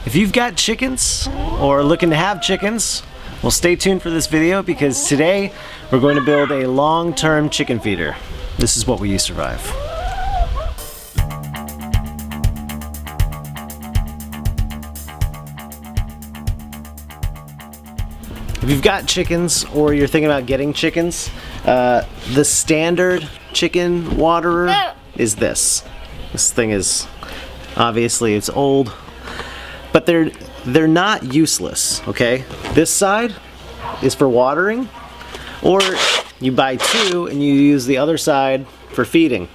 If you've got chickens or looking to have chickens, well, stay tuned for this video because today we're going to build a long-term chicken feeder. This is what we use Survive. If you've got chickens or you're thinking about getting chickens, the standard chicken waterer is this. This thing is, obviously it's old, but they're not useless, okay? This side is for watering, or you buy two and you use the other side for feeding.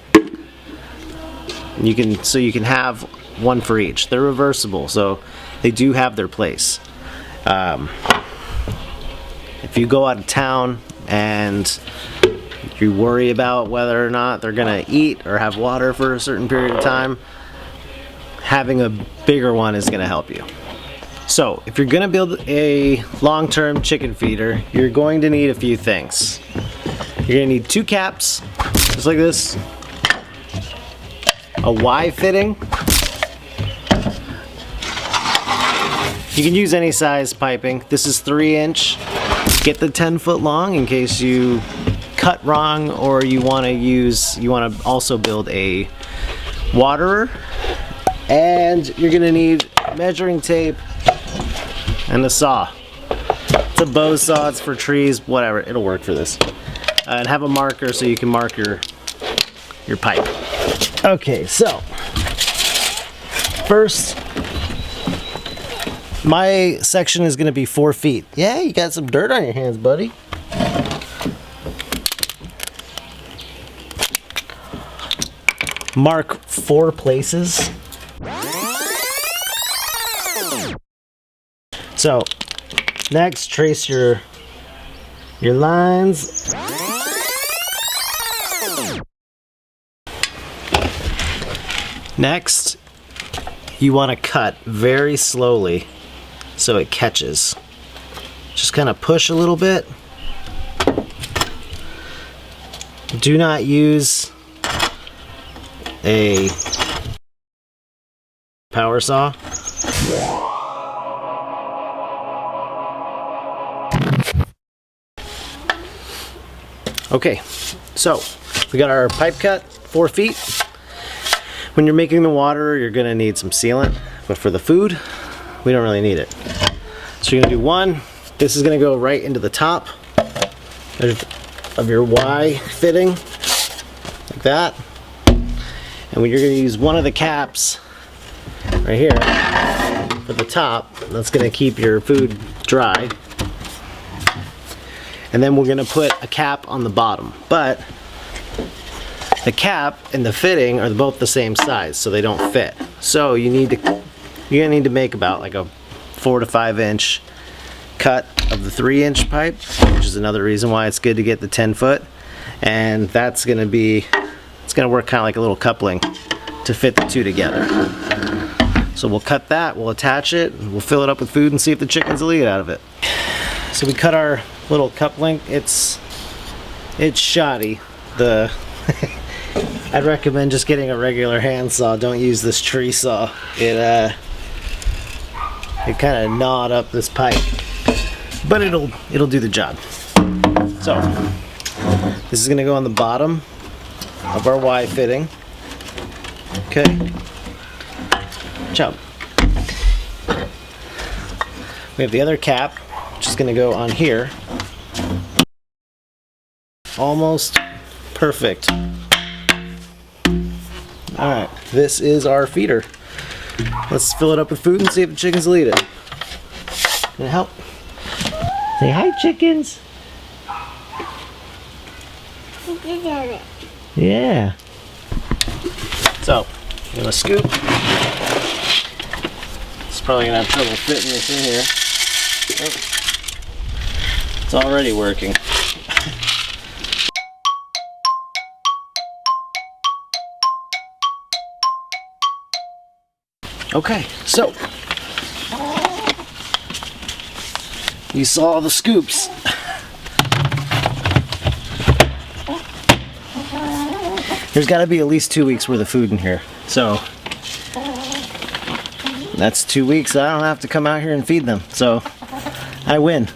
So you can have one for each. They're reversible, so they do have their place. If you go out of town and you worry about whether or not they're gonna eat or have water for a certain period of time, having a bigger one is gonna help you. So if you're gonna build a long-term chicken feeder, you're going to need a few things. You're gonna need two caps, just like this, a Y fitting. You can use any size piping. This is 3-inch. Get the 10-foot long in case you cut wrong or you want to also build a waterer. And you're gonna need measuring tape and a saw. It's a bow saw, it's for trees, whatever, it'll work for this. And have a marker so you can mark your pipe. Okay, so first, my section is gonna be 4 feet. Yeah, you got some dirt on your hands, buddy. Mark 4 places. So, next, trace your lines. Next, you want to cut very slowly so it catches. Just kind of push a little bit. Do not use a power saw. Okay, so we got our pipe cut, 4 feet. When you're making the water, you're gonna need some sealant, but for the food, we don't really need it. So you're gonna do one. This is gonna go right into the top of your Y fitting, like that. And when you're gonna use one of the caps right here for the top, that's gonna keep your food dry. And then we're gonna put a cap on the bottom, but the cap and the fitting are both the same size, so they don't fit. So you're gonna need to make about like a 4 to 5 inch cut of the 3-inch pipe, which is another reason why it's good to get the 10-foot. And it's gonna work kind of like a little coupling to fit the two together. So we'll cut that, we'll attach it, and we'll fill it up with food and see if the chickens will eat out of it. So we cut our little coupling. It's shoddy. I'd recommend just getting a regular hand saw. Don't use this tree saw. It kind of gnawed up this pipe, but it'll do the job. So this is gonna go on the bottom of our Y fitting. Okay. Jump. We have the other cap, which is gonna go on here. Almost perfect. Alright, this is our feeder. Let's fill it up with food and see if the chickens will eat it. Can I help? Say hi, chickens. Yeah. So, I'm gonna scoop. It's probably gonna have trouble fitting this in here. Oh. It's already working. Okay, so you saw the scoops. There's got to be at least 2 weeks worth of food in here. So That's 2 weeks I don't have to come out here and feed them. So I win.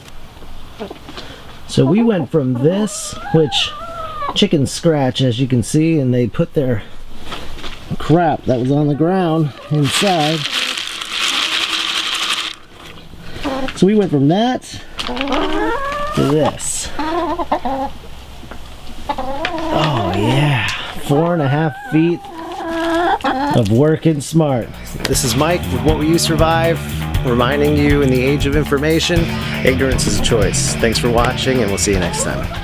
So we went from this, which chickens scratch, as you can see, and they put their crap that was on the ground inside. So we went from that to this. Oh yeah, 4.5 feet of working smart. This is Mike with What Will You Survive, reminding you in the age of information, ignorance is a choice. Thanks for watching, and we'll see you next time.